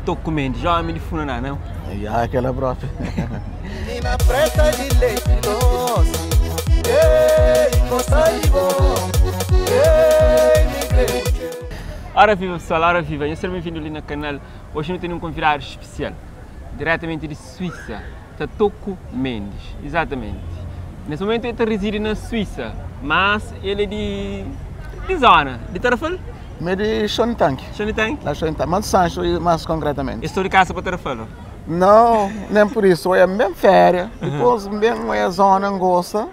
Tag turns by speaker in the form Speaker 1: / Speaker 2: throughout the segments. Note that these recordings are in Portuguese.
Speaker 1: Toco Mendes, já me difuna não?
Speaker 2: E aquela própria.
Speaker 3: E na preta de leite doce, ei, gosta de bom, ei, me
Speaker 1: Ora viva pessoal, ora viva, sejam bem-vindos ali no canal. Hoje eu tenho um convidado especial, diretamente de Suíça, Toco Mendes, exatamente. Nesse momento ele reside na Suíça, mas ele é de zona, de Tarrafal?
Speaker 2: Mas de Chontank.
Speaker 1: Chontank?
Speaker 2: La Chontank, mas Sancho mais concretamente.
Speaker 1: Estou de casa para Tarrafal?
Speaker 2: Não, nem por isso, é bem férias, depois bem é zona gosta,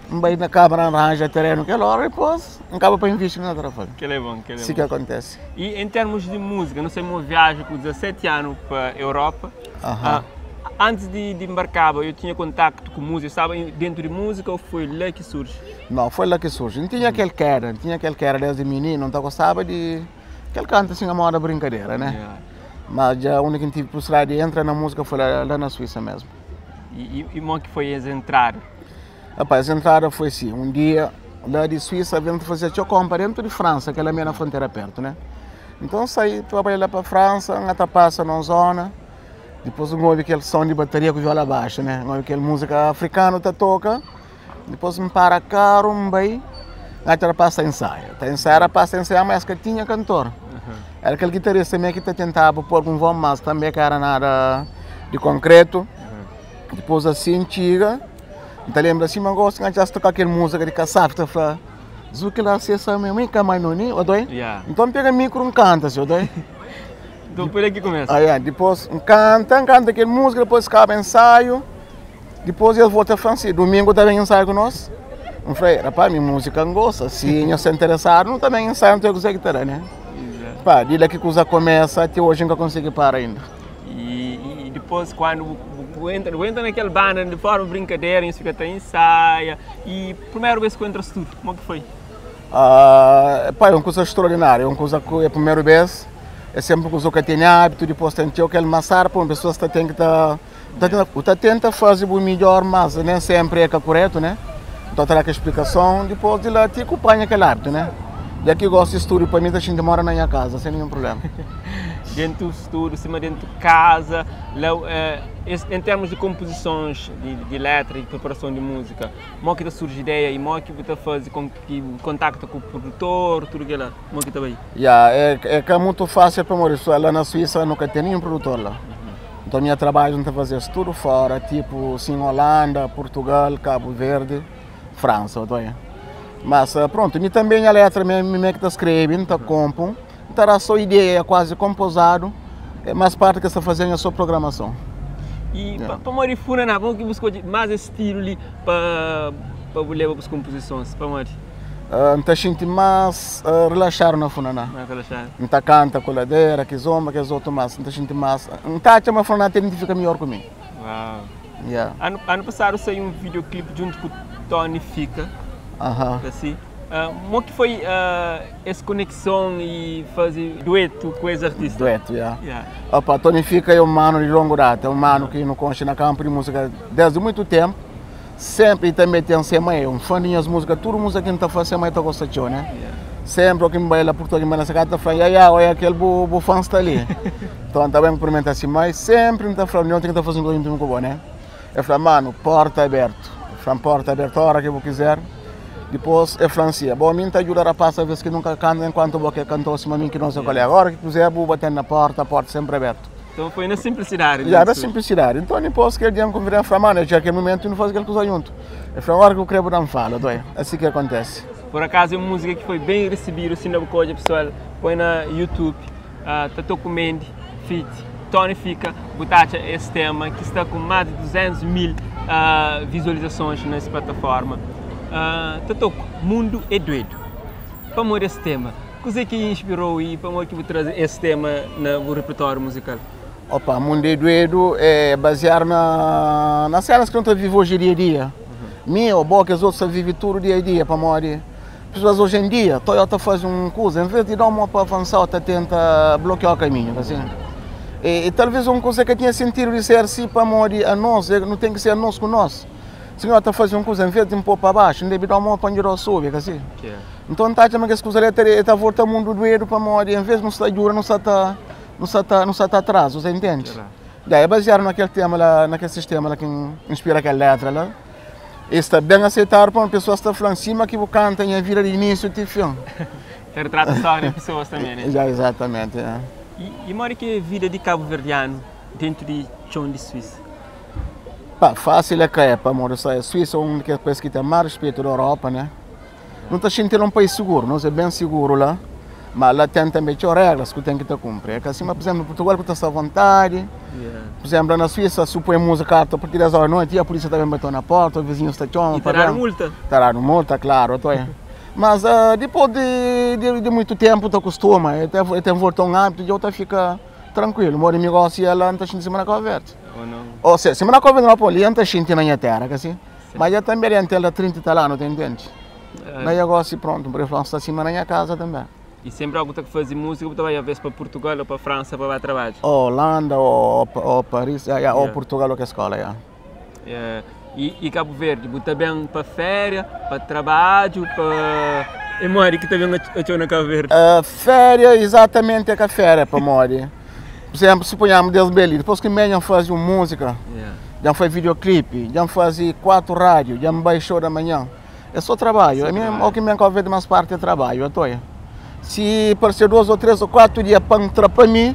Speaker 2: bem na cabra arranja terreno que é hora, depois acaba para investir na Tarrafal.
Speaker 1: Que é bom, que é bom.
Speaker 2: Isso que acontece.
Speaker 1: E em termos de música, não sei, uma viagem com 17 anos para a Europa. Antes de embarcar, eu tinha contato com música, estava dentro de música ou foi lá que surge?
Speaker 2: Não, foi lá que surge. Não tinha aquele que era desde menino, não gostava de... Aquele canta assim a moda brincadeira, né?
Speaker 1: Yeah.
Speaker 2: Mas já a única que tive possibilidade de entrar na música foi lá na Suíça mesmo.
Speaker 1: E como que foi essa entrada?
Speaker 2: Rapaz, a entrada foi assim, um dia lá de Suíça, vindo fazer compra dentro de França, que é a minha fronteira perto, né? Então saí, trabalhei lá para a França, até passa na zona. Depois eu ouvi aquele som de bateria com viola baixa, né? Eu ouvi aquela música africana que toca. Depois me para caro, bem, até passa a ensaiar. Passa a ensaiar, mas que tinha cantor. Era aquele guitarrista também que tentava pôr um voo, mas também que era nada de concreto. Depois assim, chega. Então lembra assim, mas gosto de já tocar aquela música de caçaf, tá falando, Zuki lá, se essa minha mãe, que mais não nem, odoi? Então pega micro e canta, se odoi?
Speaker 1: Então por aqui começa.
Speaker 2: Depois canta aquela música, depois acaba ensaio. Depois ele volta a França. Domingo também ensaio com nós. Eu falei, rapaz, minha música gosta. Se eu se interessar, não também ensaio, não tenho que usar guitarra, né? Pá, desde que a coisa começa, até hoje nunca consegui parar ainda.
Speaker 1: E depois, quando entra naquela banda de forma brincadeira, isso fica até ensaia. E primeira vez que eu entro no estúdio, como que foi?
Speaker 2: Pá, é uma coisa extraordinária. É uma coisa que é a primeira vez. É sempre uma coisa que eu tenho hábito, depois tem que ter aquele massar, para uma pessoa que tem que estar... tenta fazer o melhor, mas nem sempre é correto, né? Então terá que explicação, depois de lá te acompanha aquele hábito, né? E aqui eu gosto de estúdio, para mim a gente mora na minha casa, sem nenhum problema.
Speaker 1: Dentro do estúdio, cima dentro de casa, em termos de composições, de letra e preparação de música, como que surge ideia e como que você faz contato com o produtor, tudo aquilo, como que está bem?
Speaker 2: É que é muito fácil para morar lá na Suíça, nunca tem nenhum produtor lá. Então, meu trabalho é fazer tudo fora, tipo assim, Holanda, Portugal, Cabo Verde, França. Mas pronto, e também a letra me que está escrevendo, está compondo, então a sua ideia é quase composado, mas parte que está fazendo é a sua programação.
Speaker 1: E para morir fora, como que buscou mais estilo ali para levar as composições, para morir?
Speaker 2: Então, gente mais relaxar na funaná. Então, canta com a ladeira, que zomba, que outro mais. Então, gente mais. Então, a minha funaná identifica melhor comigo.
Speaker 1: Uau!
Speaker 2: Yeah.
Speaker 1: Ano passado saiu um videoclipe junto com o Tony Fica. Assim. Como que foi essa conexão e fazer dueto com esse artista?
Speaker 2: Dueto, Opa, Tony Fica é um mano de longa data, é um mano que não conhece na campo de música desde muito tempo. Sempre também tem semana, um fã de minhas músicas, tudo música que não está fazendo, semana está gostando, né? Sempre que me vai lá por todo mundo, essa cara fala, olha aquele fã está ali. Então também me pergunta assim, mas sempre não está falando, não tem que estar fazendo coisa muito boa, né? Eu falo, mano, porta aberta. Eu falo, porta aberta, a hora que eu quiser. Depois é França. Bom, a mim te ajudar a passar, às vezes que nunca canta, enquanto você cantou assim, a mim que não sei qual é. Agora que quiser, vou bater na porta, a porta sempre aberta.
Speaker 1: Então foi na simplicidade.
Speaker 2: Na simplicidade. Então depois que ele dia me convidar a falar, mano, já que é momento não faz aquela coisa junto. Eu falei, agora que eu quero não fala, assim que acontece.
Speaker 1: Por acaso é uma música que foi bem recebida, assim, na boca pessoal, põe na YouTube, Toco Mendes, feat, Tony Fica, botacha esse tema, que está com mais de 200 mil visualizações nessa plataforma. Toco, Mundo é Doido. Para morrer esse tema, o que é que inspirou e para morrer que vou trazer esse tema no repertório musical?
Speaker 2: Opa, Mundo é Doido é baseado nas cenas que não estão vivendo hoje dia a dia. Minha ou boa que os outros vivem tudo dia a dia para morrer. Pessoas hoje em dia, Toyota faz uma coisa, em vez de dar uma para avançar, tenta bloquear o caminho, assim. E talvez uma coisa que tinha sentido de ser assim para morrer a nós, não tem que ser nós com nós. Se não está fazendo uma coisa, em vez de um pouco para baixo, não deve dar uma para onde subir, assim. Então, está chamando que as coisas está voltando ao mundo doido para morrer, em vez de não estar dura, não está não está atrás, você entende?
Speaker 1: Claro.
Speaker 2: Daí é baseado naquele tema lá, naquele sistema lá que inspira aquela letra lá. E está bem aceitado para uma pessoa que está falando em cima que o canta em vida de início de filme.
Speaker 1: Retrata só as pessoas também, né?
Speaker 2: Já, exatamente. É.
Speaker 1: E mora que a vida de cabo-verdiano dentro de chão de Suíça?
Speaker 2: Pá, fácil é que é, para amor, a Suíça é um dos países que tem mais respeito da Europa, né? Não está sentindo um país seguro, não é bem seguro lá, mas lá tem também regras que tem que cumprir. É que assim, por exemplo, em Portugal que está à vontade, por exemplo, na Suíça, se põe música a partir das horas da noite, e a polícia também bateu na porta, o vizinho está chão.
Speaker 1: E terá multa?
Speaker 2: Terá multa, claro, tô aí. Mas depois de muito tempo, tu acostuma, até voltar um hábito, e outra fica tranquilo. O negócio ela não está sentindo semana com verde.
Speaker 1: Ou não?
Speaker 2: Ou seja, semana com verde não pode, não está sentindo na minha terra, assim. Mas já também é até 30 anos, entende? Daí agora, se pronto, por exemplo, está acima na minha casa também.
Speaker 1: E sempre algo que fazer música, você vai a vez para Portugal ou para França para trabalhar?
Speaker 2: Ou Holanda, ou Paris, ou Portugal, ou que escola, já.
Speaker 1: E Cabo Verde, você também para férias, para trabalho, para... E Mori, que também achou na Cabo Verde?
Speaker 2: Férias, exatamente é que a férias para Mori. Por exemplo, suponhamos Deus Beli, depois que me faz música, já faz videoclipe, já faz 4 rádios, já me baixou da manhã. É só trabalho, o que me Cabo Verde mais parte é trabalho, se por ser 2 ou 3 ou 4 dias para mim,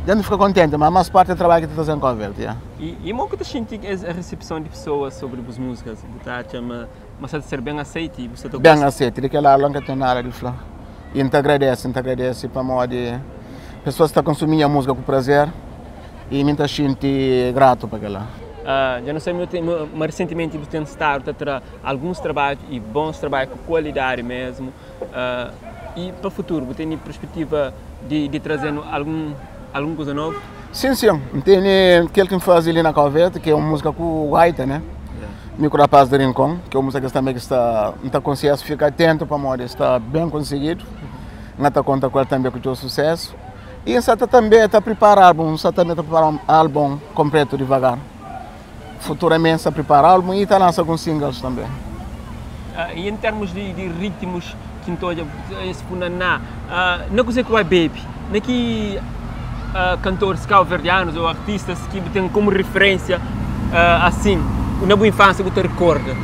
Speaker 2: já não fica contente, mas mais parte é trabalho que está fazendo com a Verde.
Speaker 1: E como que você sente a recepção de pessoas sobre as músicas? Você acha de ser bem aceito?
Speaker 2: Bem aceito, daquela longa tem na área de falar. E te agradece para modo de pessoas que estão consumindo a música com prazer e me sente grato para aquela.
Speaker 1: Já não sei, mas recentemente você tem estado a ter alguns trabalhos e bons trabalhos com qualidade mesmo. E para o futuro, você tem perspectiva de trazer alguma coisa nova?
Speaker 2: Sim. Tem aquele que faz ali na Cabo Verde, que é uma música com o Gaita, né? Micro Rapaz de Rincón, que é uma música que também está consciente, fica atento para modo, está bem conseguido. Não está conta com ele também com o sucesso. E está também está preparado, um álbum completo devagar. Futuramente está preparado álbum e está lançando alguns singles também.
Speaker 1: E em termos de ritmos, que esse funaná, não consigo que vai baby, que cantores cabo-verdianos ou artistas que têm como referência assim, na boa infância que te recorda?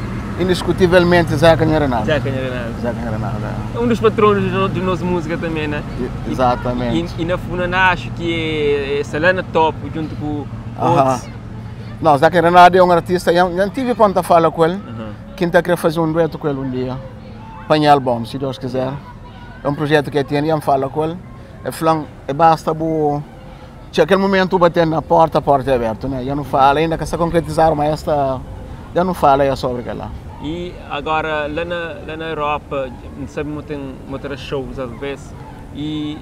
Speaker 2: Indiscutivelmente Zeca Renato.
Speaker 1: É um dos patronos de nossa música também, né?
Speaker 2: Exatamente.
Speaker 1: E na funaná acho que é Selena Top, junto com outros.
Speaker 2: Não, Zeca Renato é um artista, já tive ponta fala com ele, que está querendo fazer um dueto com ele um dia, para álbum, se Deus quiser. É um projeto que tem, já fala com ele, basta aquele momento batendo na porta, a porta é aberta, né? Já não fala, ainda que se concretizar, mas já não fala sobre aquela.
Speaker 1: E agora, lá na Europa, não sabe muitos shows às vezes, e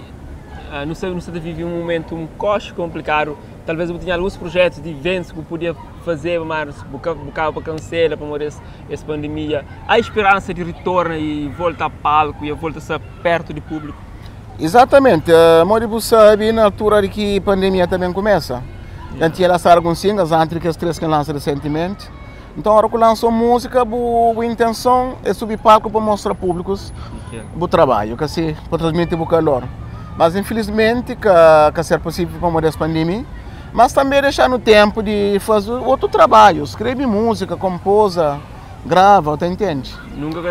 Speaker 1: não sei vive um momento um pouco complicado. Talvez eu tinha alguns projetos de eventos que eu podia fazer, mas bocava para cancelar, para morrer essa pandemia. Há esperança de retorno e volta a palco e volta a ser perto do público?
Speaker 2: Exatamente. Moribu sabe na altura de que a pandemia também começa. Já tinha lançado alguns singles, entre que as 3 que lançam recentemente. Então, a hora que lançou música, a intenção é subir palco para mostrar públicos o trabalho, para transmitir o calor. Mas, infelizmente, que ser possível para morrer essa pandemia, mas também deixar no tempo de fazer outro trabalho, escrever música, composa, grava, tá entende?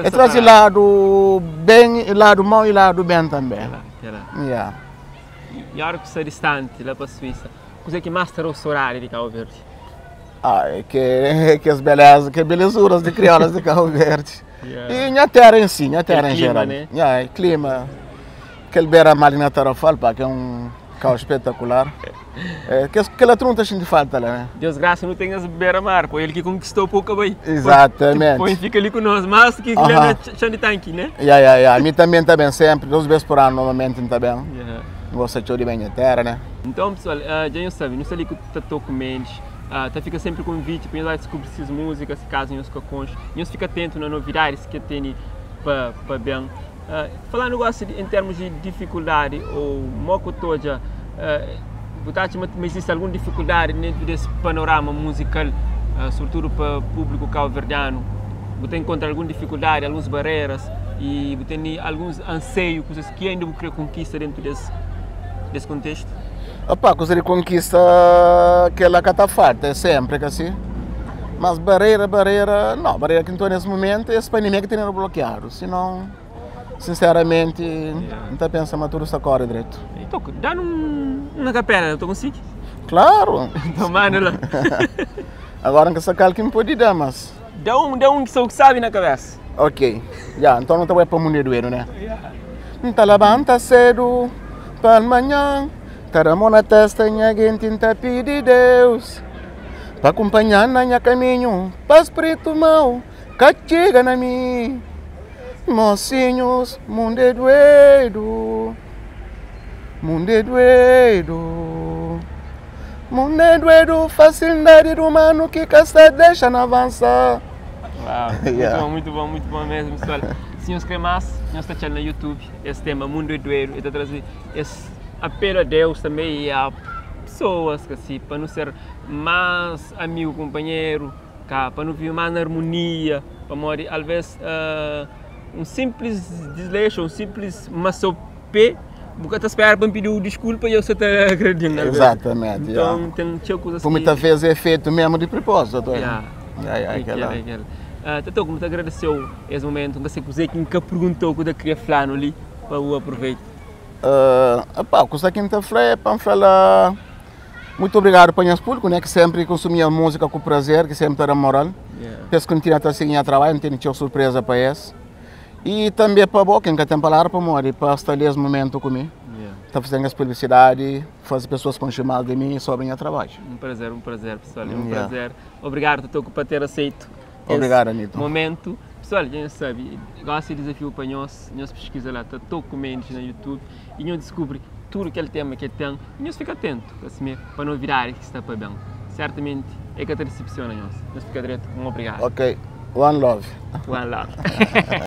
Speaker 2: É trazer lado bem, lado mau e lado bem também.
Speaker 1: E a hora que você é distante, lá para a Suíça, o que é que mais terá o horário de Cabo Verde?
Speaker 2: Que as belezas, que belezuras de crioulas de Cabo Verde. E minha terra em si, minha terra em geral.
Speaker 1: Né?
Speaker 2: Clima, aquele beira-mar na Tarofal, que é um carro espetacular. Que ela trunta a gente falta lá, né?
Speaker 1: Deus graças não tem as beira-mar, foi ele que conquistou pouco bem.
Speaker 2: Exatamente.
Speaker 1: Foi fica ali conosco, mas que ele é chão de tanque, né?
Speaker 2: A mim também está bem sempre, 2 vezes por ano normalmente está bem. Gosto de bem na terra, né?
Speaker 1: Então, pessoal, já não sabe que está tocando fica sempre convite para ir lá descobrir essas músicas, se caso nos cocões, e fica atento nas novidades que tem para bem. Falar negócio em termos de dificuldade ou moco toda, mas existe alguma dificuldade dentro desse panorama musical, sobretudo para o público cabo-verdiano? Você encontra alguma dificuldade, algumas barreiras e você tem alguns anseios que ainda quer conquistar dentro desse contexto?
Speaker 2: Opa, coisa de conquista que ela está farta, é sempre que assim. Mas barreira que estou nesse momento é para ninguém que tem bloqueado. Senão, sinceramente, não está pensando tudo está corre direito.
Speaker 1: Então, dá uma capela, tu consegue?
Speaker 2: Claro!
Speaker 1: Então, mano, lá.
Speaker 2: Agora que essa calca me pode dar, mas.
Speaker 1: Dá um que só sabe na cabeça.
Speaker 2: Ok, já, então não está para mulher doer, né? Tá levanta cedo, para amanhã, tá a mão na testa, minha gente tá pedir Deus. Para acompanhar na minha caminho, para espírito mau, castiga na mim. Mocinhos, mundo é doido, mundo é doido. Mundo é doido, facilidade do humano que casta deixa não avançar.
Speaker 1: Uau, muito bom mesmo, pessoal. Senhores cremas, nós estamos no YouTube, esse tema Mundo é doido, e está trazendo esse apelo a Deus também e a pessoas que assim, para não ser mais amigo, companheiro, para não viver mais na harmonia, para morrer, às vezes, um simples desleixo, um simples maçopé, porque está esperando para pedir desculpa e eu só estou acreditando.
Speaker 2: Exatamente.
Speaker 1: Então, tem coisas
Speaker 2: que... muitas vezes é feito mesmo de propósito.
Speaker 1: Tato, como te agradeceu esse momento, você que perguntou o que eu queria falar ali, para o aproveitar.
Speaker 2: O que eu falei é para falar muito obrigado para o público, né, que sempre consumia música com prazer, que sempre era moral. Penso que continua a seguir a trabalho, não tenho surpresa para isso. E também para o quem tem palavra para morrer, para estar nesse momento comigo. Está fazendo essa publicidade, fazer pessoas com chamado de mim sobre o meu trabalho.
Speaker 1: Um prazer, pessoal. Prazer. Obrigado, Tato, por ter aceito.
Speaker 2: Obrigado, Anito.
Speaker 1: Momento. Pessoal, já sabe, gosta de desafio para nós pesquisa lá, Tato Comentes no YouTube e nós descobre tudo aquele tema que tem e nós fica atento, assim, para não virar que está para bem. Certamente é que te recepciona nós. Nós fica direto, obrigado.
Speaker 2: Ok, one love.
Speaker 1: One love.